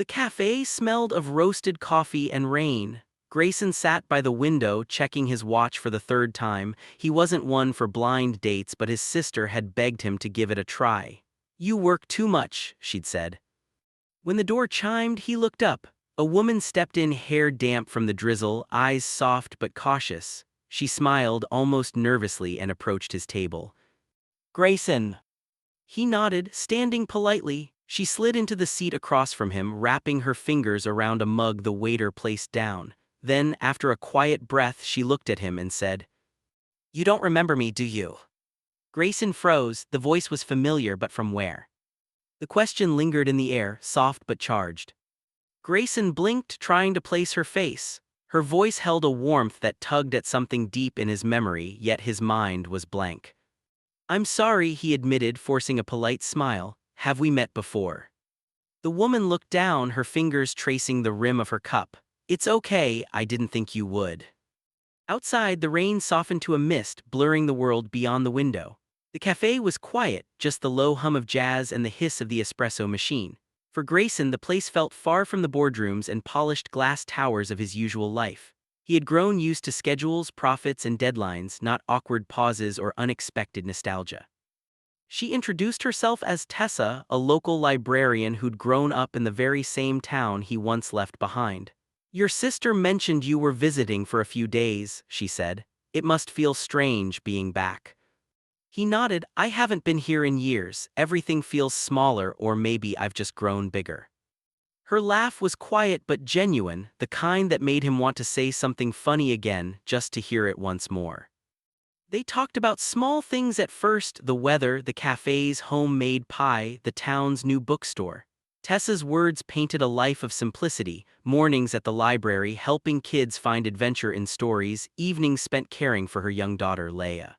The cafe smelled of roasted coffee and rain. Grayson sat by the window checking his watch for the third time. He wasn't one for blind dates, but his sister had begged him to give it a try. "You work too much," she'd said. When the door chimed, he looked up. A woman stepped in, hair damp from the drizzle, eyes soft but cautious. She smiled almost nervously and approached his table. "Grayson." He nodded, standing politely. She slid into the seat across from him, wrapping her fingers around a mug the waiter placed down. Then, after a quiet breath, she looked at him and said, "You don't remember me, do you?" Grayson froze. The voice was familiar, but from where? The question lingered in the air, soft but charged. Grayson blinked, trying to place her face. Her voice held a warmth that tugged at something deep in his memory, yet his mind was blank. "I'm sorry," he admitted, forcing a polite smile. "Have we met before?" The woman looked down, her fingers tracing the rim of her cup. "It's okay, I didn't think you would." Outside, the rain softened to a mist, blurring the world beyond the window. The cafe was quiet, just the low hum of jazz and the hiss of the espresso machine. For Grayson, the place felt far from the boardrooms and polished glass towers of his usual life. He had grown used to schedules, profits, and deadlines, not awkward pauses or unexpected nostalgia. She introduced herself as Tessa, a local librarian who'd grown up in the very same town he once left behind. "Your sister mentioned you were visiting for a few days," she said. "It must feel strange being back." He nodded. "I haven't been here in years. Everything feels smaller, or maybe I've just grown bigger." Her laugh was quiet but genuine, the kind that made him want to say something funny again, just to hear it once more. They talked about small things at first: the weather, the cafe's homemade pie, the town's new bookstore. Tessa's words painted a life of simplicity: mornings at the library helping kids find adventure in stories, evenings spent caring for her young daughter Leia.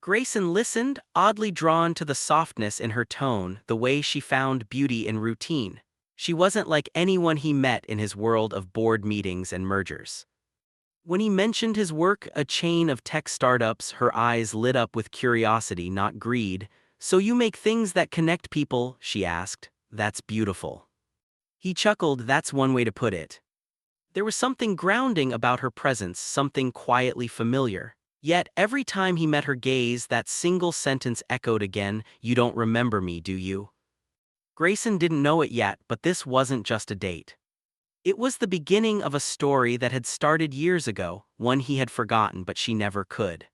Grayson listened, oddly drawn to the softness in her tone, the way she found beauty in routine. She wasn't like anyone he met in his world of board meetings and mergers. When he mentioned his work, a chain of tech startups, her eyes lit up with curiosity, not greed. "So you make things that connect people?" she asked. "That's beautiful." He chuckled. "That's one way to put it." There was something grounding about her presence, something quietly familiar. Yet, every time he met her gaze, that single sentence echoed again: "You don't remember me, do you?" Grayson didn't know it yet, but this wasn't just a date. It was the beginning of a story that had started years ago, one he had forgotten but she never could.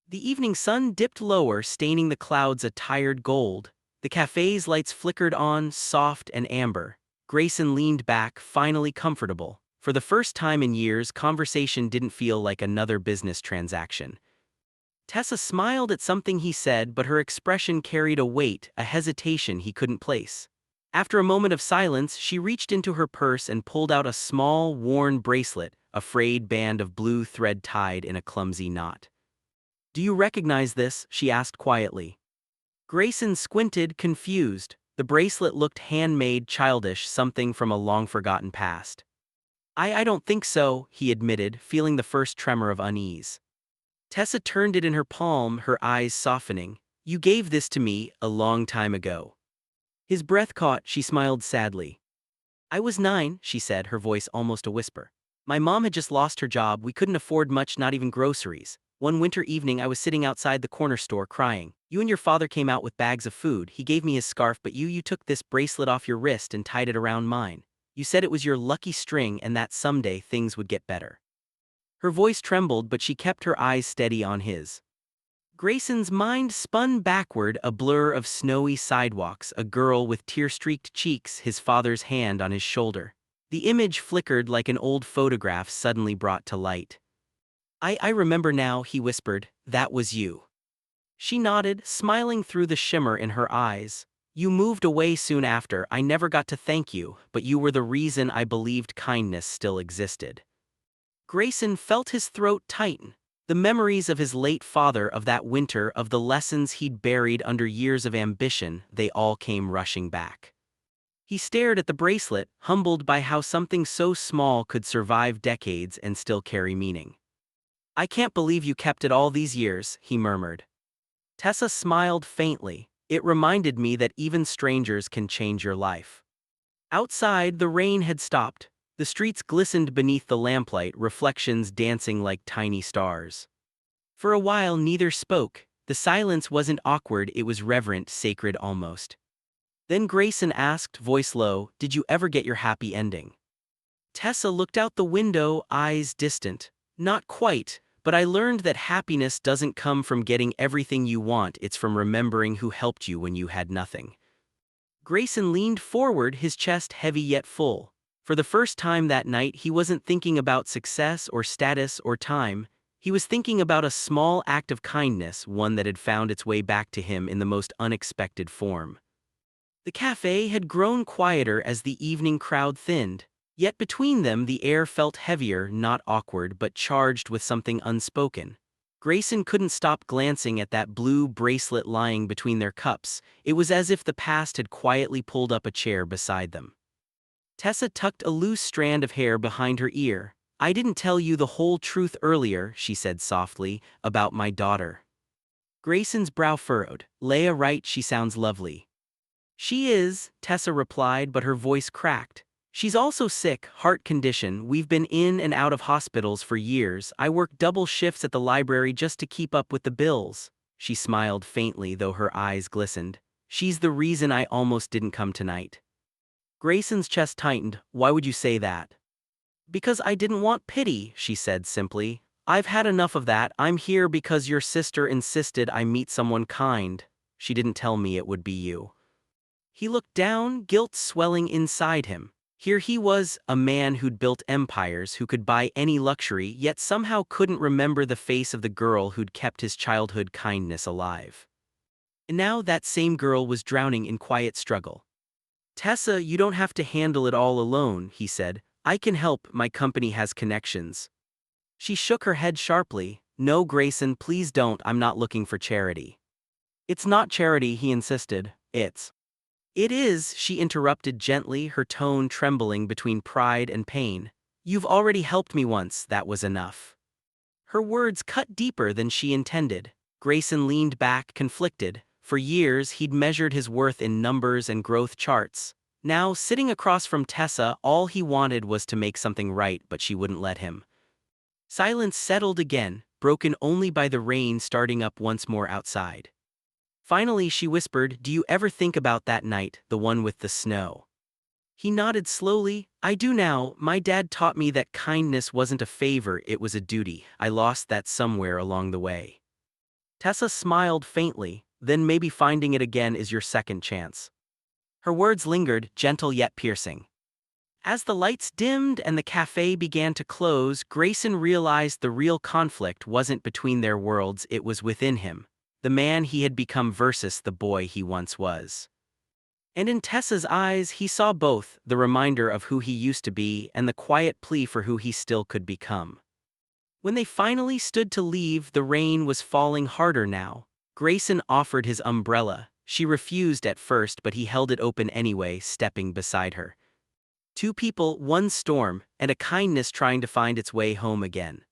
The evening sun dipped lower, staining the clouds a tired gold. The cafe's lights flickered on, soft and amber. Grayson leaned back, finally comfortable. For the first time in years, conversation didn't feel like another business transaction. Tessa smiled at something he said, but her expression carried a weight, a hesitation he couldn't place. After a moment of silence, she reached into her purse and pulled out a small, worn bracelet, a frayed band of blue thread tied in a clumsy knot. "Do you recognize this?" she asked quietly. Grayson squinted, confused. The bracelet looked handmade, childish, something from a long-forgotten past. I don't think so," he admitted, feeling the first tremor of unease. Tessa turned it in her palm, her eyes softening. "You gave this to me a long time ago." His breath caught. She smiled sadly. "I was 9, she said, her voice almost a whisper. "My mom had just lost her job. We couldn't afford much, not even groceries. One winter evening I was sitting outside the corner store crying. You and your father came out with bags of food. He gave me his scarf, but you took this bracelet off your wrist and tied it around mine. You said it was your lucky string and that someday things would get better." Her voice trembled, but she kept her eyes steady on his. Grayson's mind spun backward, a blur of snowy sidewalks, a girl with tear-streaked cheeks, his father's hand on his shoulder. The image flickered like an old photograph suddenly brought to light. I remember now," he whispered. "That was you." She nodded, smiling through the shimmer in her eyes. "You moved away soon after. I never got to thank you, but you were the reason I believed kindness still existed." Grayson felt his throat tighten. The memories of his late father, of that winter, of the lessons he'd buried under years of ambition, they all came rushing back. He stared at the bracelet, humbled by how something so small could survive decades and still carry meaning. "I can't believe you kept it all these years," he murmured. Tessa smiled faintly. "It reminded me that even strangers can change your life." Outside, the rain had stopped. The streets glistened beneath the lamplight, reflections dancing like tiny stars. For a while neither spoke. The silence wasn't awkward, it was reverent, sacred almost. Then Grayson asked, voice low, "Did you ever get your happy ending?" Tessa looked out the window, eyes distant. "Not quite, but I learned that happiness doesn't come from getting everything you want, it's from remembering who helped you when you had nothing." Grayson leaned forward, his chest heavy yet full. For the first time that night, he wasn't thinking about success or status or time. He was thinking about a small act of kindness, one that had found its way back to him in the most unexpected form. The cafe had grown quieter as the evening crowd thinned. Yet between them the air felt heavier, not awkward but charged with something unspoken. Grayson couldn't stop glancing at that blue bracelet lying between their cups. It was as if the past had quietly pulled up a chair beside them. Tessa tucked a loose strand of hair behind her ear. "I didn't tell you the whole truth earlier," she said softly, "about my daughter." Grayson's brow furrowed. "Leah right, she sounds lovely." "She is," Tessa replied, but her voice cracked. "She's also sick, heart condition. We've been in and out of hospitals for years. I work double shifts at the library just to keep up with the bills." She smiled faintly, though her eyes glistened. "She's the reason I almost didn't come tonight." Grayson's chest tightened. "Why would you say that?" "Because I didn't want pity," she said simply. "I've had enough of that. I'm here because your sister insisted I meet someone kind. She didn't tell me it would be you." He looked down, guilt swelling inside him. Here he was, a man who'd built empires, who could buy any luxury, yet somehow couldn't remember the face of the girl who'd kept his childhood kindness alive. And now that same girl was drowning in quiet struggle. "Tessa, you don't have to handle it all alone," he said. "I can help, my company has connections." She shook her head sharply. "No, Grayson, please don't, I'm not looking for charity." "It's not charity," he insisted. It is," she interrupted gently, her tone trembling between pride and pain. "You've already helped me once, that was enough." Her words cut deeper than she intended. Grayson leaned back, conflicted. For years, he'd measured his worth in numbers and growth charts. Now, sitting across from Tessa, all he wanted was to make something right, but she wouldn't let him. Silence settled again, broken only by the rain starting up once more outside. Finally she whispered, "Do you ever think about that night, the one with the snow?" He nodded slowly. "I do now. My dad taught me that kindness wasn't a favor, it was a duty. I lost that somewhere along the way." Tessa smiled faintly. "Then maybe finding it again is your second chance." Her words lingered, gentle yet piercing. As the lights dimmed and the cafe began to close, Grayson realized the real conflict wasn't between their worlds, it was within him. The man he had become versus the boy he once was. And in Tessa's eyes he saw both, the reminder of who he used to be and the quiet plea for who he still could become. When they finally stood to leave, the rain was falling harder now. Grayson offered his umbrella. She refused at first, but he held it open anyway, stepping beside her. Two people, one storm, and a kindness trying to find its way home again.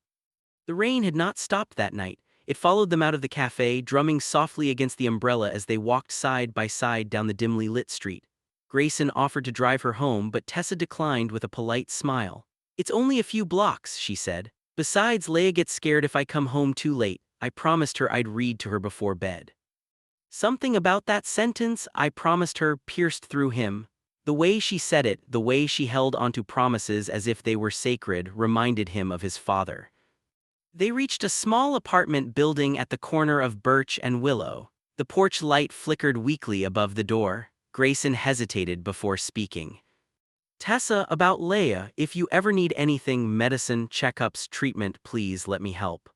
The rain had not stopped that night. It followed them out of the cafe, drumming softly against the umbrella as they walked side by side down the dimly lit street. Grayson offered to drive her home, but Tessa declined with a polite smile. "It's only a few blocks," she said. "Besides, Leah gets scared if I come home too late. I promised her I'd read to her before bed." Something about that sentence, "I promised her," pierced through him. The way she said it, the way she held onto promises as if they were sacred, reminded him of his father. They reached a small apartment building at the corner of Birch and Willow. The porch light flickered weakly above the door. Grayson hesitated before speaking. "Tessa, about Leah, if you ever need anything, medicine, checkups, treatment, please let me help."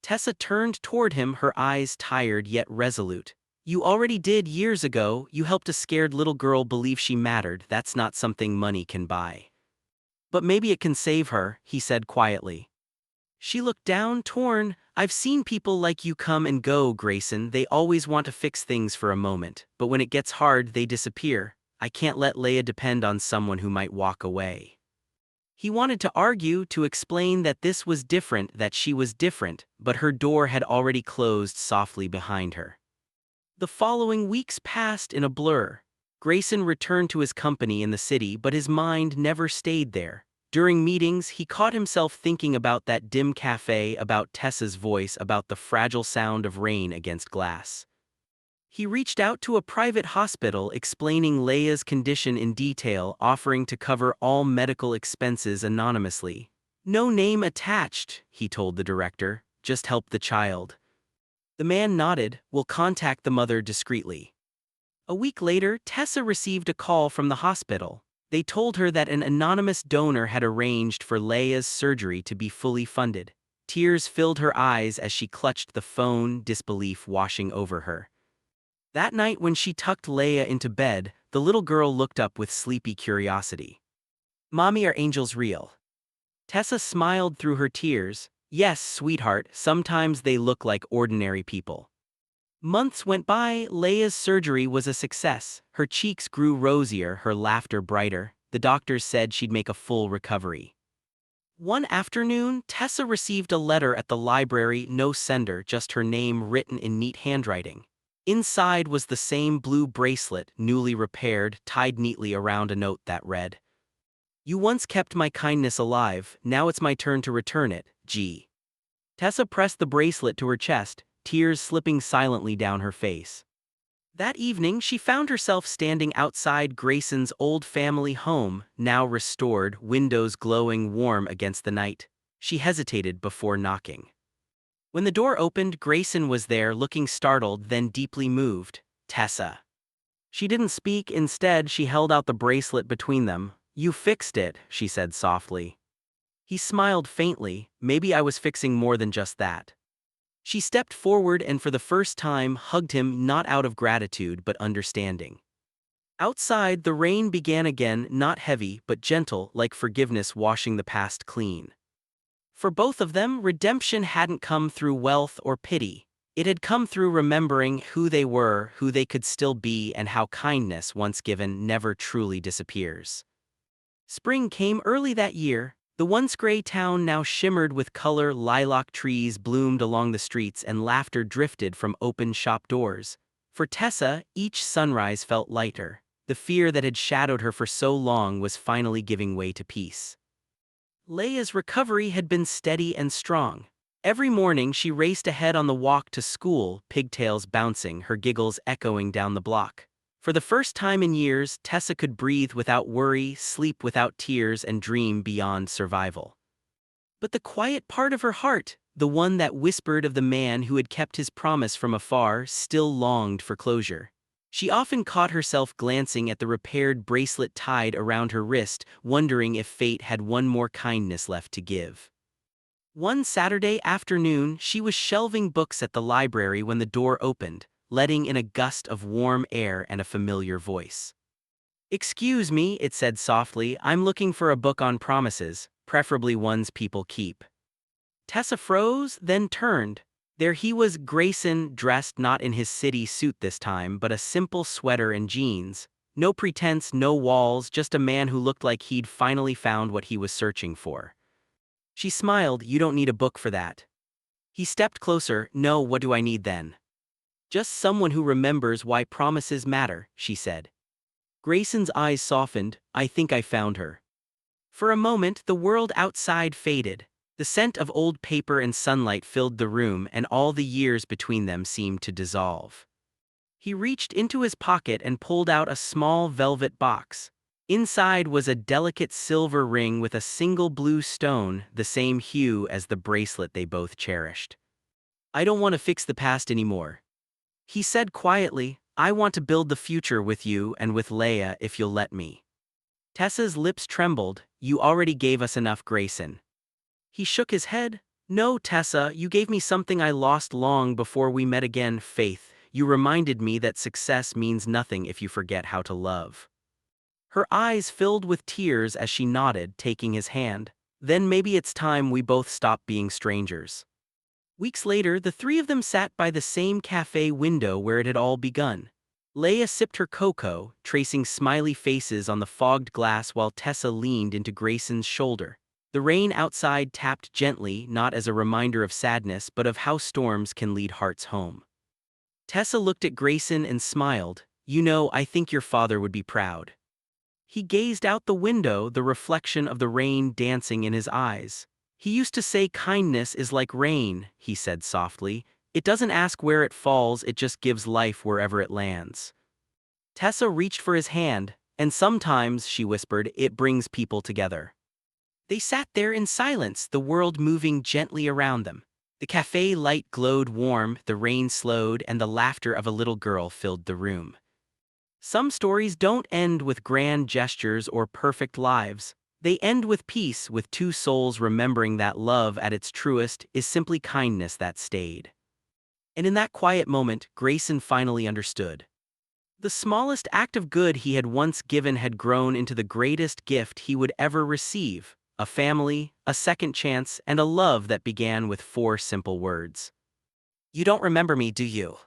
Tessa turned toward him, her eyes tired yet resolute. "You already did years ago. You helped a scared little girl believe she mattered. That's not something money can buy." "But maybe it can save her," he said quietly. She looked down, torn. "I've seen people like you come and go, Grayson. They always want to fix things for a moment, but when it gets hard, they disappear. I can't let Leah depend on someone who might walk away." He wanted to argue, to explain that this was different, that she was different, but her door had already closed softly behind her. The following weeks passed in a blur. Grayson returned to his company in the city, but his mind never stayed there. During meetings, he caught himself thinking about that dim cafe, about Tessa's voice, about the fragile sound of rain against glass. He reached out to a private hospital explaining Leia's condition in detail, offering to cover all medical expenses anonymously. "No name attached," he told the director, "just help the child." The man nodded. "We'll contact the mother discreetly." A week later, Tessa received a call from the hospital. They told her that an anonymous donor had arranged for Leia's surgery to be fully funded. Tears filled her eyes as she clutched the phone, disbelief washing over her. That night when she tucked Leia into bed, the little girl looked up with sleepy curiosity. "Mommy, are angels real?" Tessa smiled through her tears. "Yes, sweetheart, sometimes they look like ordinary people." Months went by. Leia's surgery was a success. Her cheeks grew rosier, her laughter brighter. The doctors said she'd make a full recovery. One afternoon, Tessa received a letter at the library, no sender, just her name written in neat handwriting. Inside was the same blue bracelet, newly repaired, tied neatly around a note that read, "You once kept my kindness alive, now it's my turn to return it, G." Tessa pressed the bracelet to her chest, tears slipping silently down her face. That evening, she found herself standing outside Grayson's old family home, now restored, windows glowing warm against the night. She hesitated before knocking. When the door opened, Grayson was there, looking startled, then deeply moved. "Tessa." She didn't speak. Instead, she held out the bracelet between them. "You fixed it," she said softly. He smiled faintly. "Maybe I was fixing more than just that." She stepped forward and for the first time hugged him, not out of gratitude but understanding. Outside, the rain began again, not heavy but gentle, like forgiveness washing the past clean. For both of them, redemption hadn't come through wealth or pity. It had come through remembering who they were, who they could still be, and how kindness, once given, never truly disappears. Spring came early that year. The once gray town now shimmered with color. Lilac trees bloomed along the streets and laughter drifted from open shop doors. For Tessa, each sunrise felt lighter. The fear that had shadowed her for so long was finally giving way to peace. Leia's recovery had been steady and strong. Every morning she raced ahead on the walk to school, pigtails bouncing, her giggles echoing down the block. For the first time in years, Tessa could breathe without worry, sleep without tears, and dream beyond survival. But the quiet part of her heart, the one that whispered of the man who had kept his promise from afar, still longed for closure. She often caught herself glancing at the repaired bracelet tied around her wrist, wondering if fate had one more kindness left to give. One Saturday afternoon, she was shelving books at the library when the door opened, letting in a gust of warm air and a familiar voice. "Excuse me," it said softly, "I'm looking for a book on promises, preferably ones people keep." Tessa froze, then turned. There he was, Grayson, dressed not in his city suit this time, but a simple sweater and jeans. No pretense, no walls, just a man who looked like he'd finally found what he was searching for. She smiled. "You don't need a book for that." He stepped closer. "No, what do I need then?" "Just someone who remembers why promises matter," she said. Grayson's eyes softened. "I think I found her." For a moment, the world outside faded. The scent of old paper and sunlight filled the room, and all the years between them seemed to dissolve. He reached into his pocket and pulled out a small velvet box. Inside was a delicate silver ring with a single blue stone, the same hue as the bracelet they both cherished. "I don't want to fix the past anymore," he said quietly. "I want to build the future with you and with Leia, if you'll let me." Tessa's lips trembled. "You already gave us enough, Grayson." He shook his head. "No, Tessa, you gave me something I lost long before we met again, faith. You reminded me that success means nothing if you forget how to love." Her eyes filled with tears as she nodded, taking his hand. "Then maybe it's time we both stop being strangers." Weeks later, the three of them sat by the same cafe window where it had all begun. Leia sipped her cocoa, tracing smiley faces on the fogged glass while Tessa leaned into Grayson's shoulder. The rain outside tapped gently, not as a reminder of sadness but of how storms can lead hearts home. Tessa looked at Grayson and smiled. I think your father would be proud." He gazed out the window, the reflection of the rain dancing in his eyes. "He used to say kindness is like rain," he said softly. "It doesn't ask where it falls, it just gives life wherever it lands." Tessa reached for his hand, and sometimes, she whispered, it brings people together. They sat there in silence, the world moving gently around them. The cafe light glowed warm, the rain slowed, and the laughter of a little girl filled the room. Some stories don't end with grand gestures or perfect lives. They end with peace, with two souls remembering that love at its truest is simply kindness that stayed. And in that quiet moment, Grayson finally understood. The smallest act of good he had once given had grown into the greatest gift he would ever receive: a family, a second chance, and a love that began with four simple words. "You don't remember me, do you?"